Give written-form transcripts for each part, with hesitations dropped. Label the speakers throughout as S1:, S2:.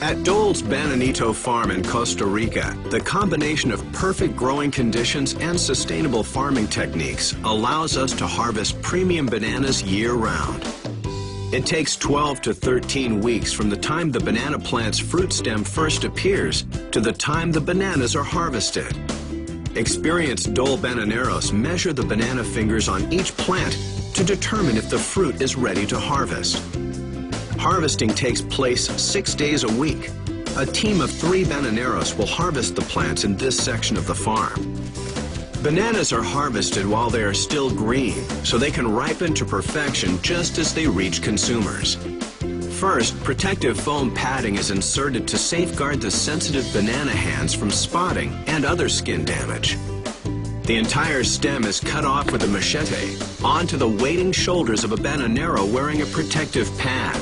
S1: At Dole's Bananito farm in Costa Rica, the combination of perfect growing conditions and sustainable farming techniques allows us to harvest premium bananas year-round. It takes 12 to 13 weeks from the time the banana plant's fruit stem first appears to the time the bananas are harvested. Experienced Dole bananeros measure the banana fingers on each plant to determine if the fruit is ready to harvest. Harvesting takes place 6 days a week. A team of 3 bananeros will harvest the plants in this section of the farm. Bananas are harvested while they are still green, so they can ripen to perfection just as they reach consumers. First, protective foam padding is inserted to safeguard the sensitive banana hands from spotting and other skin damage. The entire stem is cut off with a machete onto the waiting shoulders of a bananero wearing a protective pad.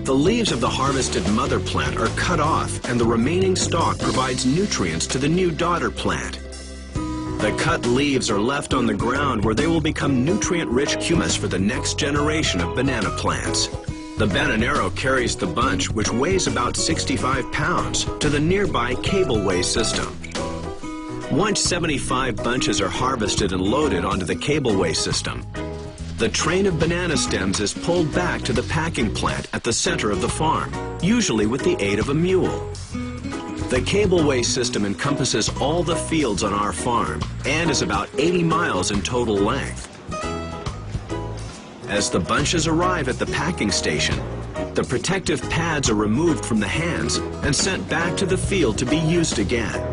S1: The leaves of the harvested mother plant are cut off, and the remaining stalk provides nutrients to the new daughter plant. The cut leaves are left on the ground where they will become nutrient-rich humus for the next generation of banana plants. The bananero carries the bunch, which weighs about 65 pounds, to the nearby cableway system. Once 75 bunches are harvested and loaded onto the cableway system, the train of banana stems is pulled back to the packing plant at the center of the farm, usually with the aid of a mule. The cableway system encompasses all the fields on our farm and is about 80 miles in total length. As the bunches arrive at the packing station, the protective pads are removed from the hands and sent back to the field to be used again.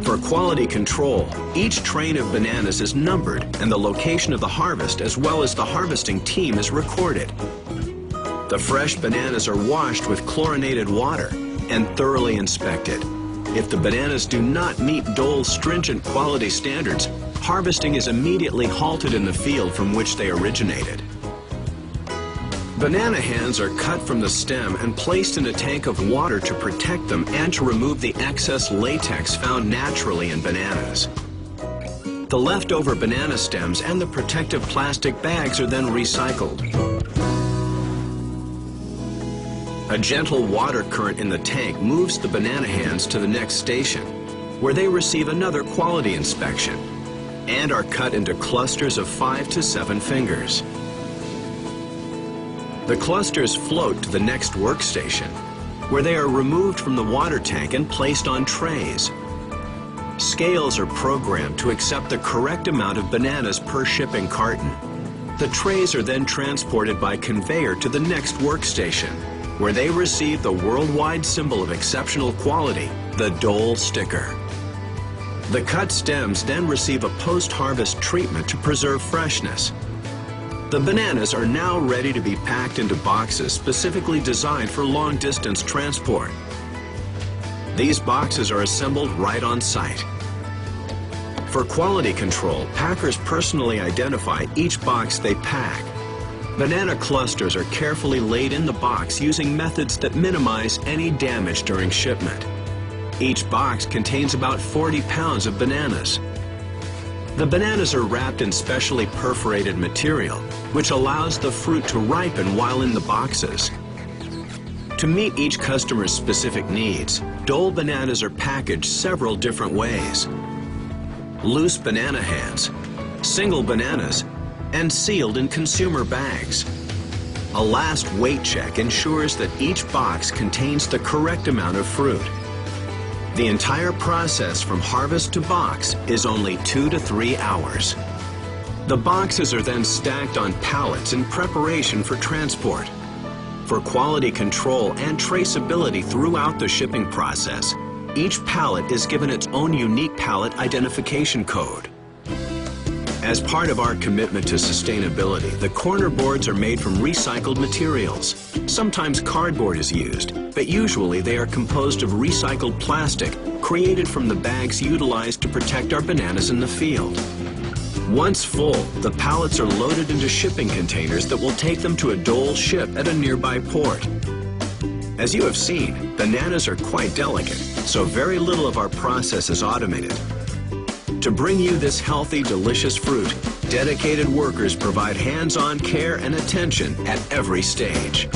S1: For quality control, each train of bananas is numbered and the location of the harvest as well as the harvesting team is recorded. The fresh bananas are washed with chlorinated water and thoroughly inspected. If the bananas do not meet Dole's stringent quality standards, harvesting is immediately halted in the field from which they originated. Banana hands are cut from the stem and placed in a tank of water to protect them and to remove the excess latex found naturally in bananas. The leftover banana stems and the protective plastic bags are then recycled. A gentle water current in the tank moves the banana hands to the next station, where they receive another quality inspection and are cut into clusters of 5 to 7 fingers. The clusters float to the next workstation, where they are removed from the water tank and placed on trays. Scales are programmed to accept the correct amount of bananas per shipping carton. The trays are then transported by conveyor to the next workstation, where they receive the worldwide symbol of exceptional quality, the Dole sticker. The cut stems then receive a post-harvest treatment to preserve freshness. The bananas are now ready to be packed into boxes specifically designed for long-distance transport. These boxes are assembled right on site. For quality control, packers personally identify each box they pack. Banana clusters are carefully laid in the box using methods that minimize any damage during shipment. Each box contains about 40 pounds of bananas. The bananas are wrapped in specially perforated material, which allows the fruit to ripen while in the boxes. To meet each customer's specific needs, Dole bananas are packaged several different ways: loose banana hands, single bananas, and sealed in consumer bags. A last weight check ensures that each box contains the correct amount of fruit. The entire process from harvest to box is only 2 to 3 hours. The boxes are then stacked on pallets in preparation for transport. For quality control and traceability throughout the shipping process, each pallet is given its own unique pallet identification code. As part of our commitment to sustainability, the corner boards are made from recycled materials. Sometimes cardboard is used, but usually they are composed of recycled plastic created from the bags utilized to protect our bananas in the field. Once full, the pallets are loaded into shipping containers that will take them to a Dole ship at a nearby port. As you have seen, bananas are quite delicate, so very little of our process is automated. To bring you this healthy, delicious fruit, dedicated workers provide hands-on care and attention at every stage.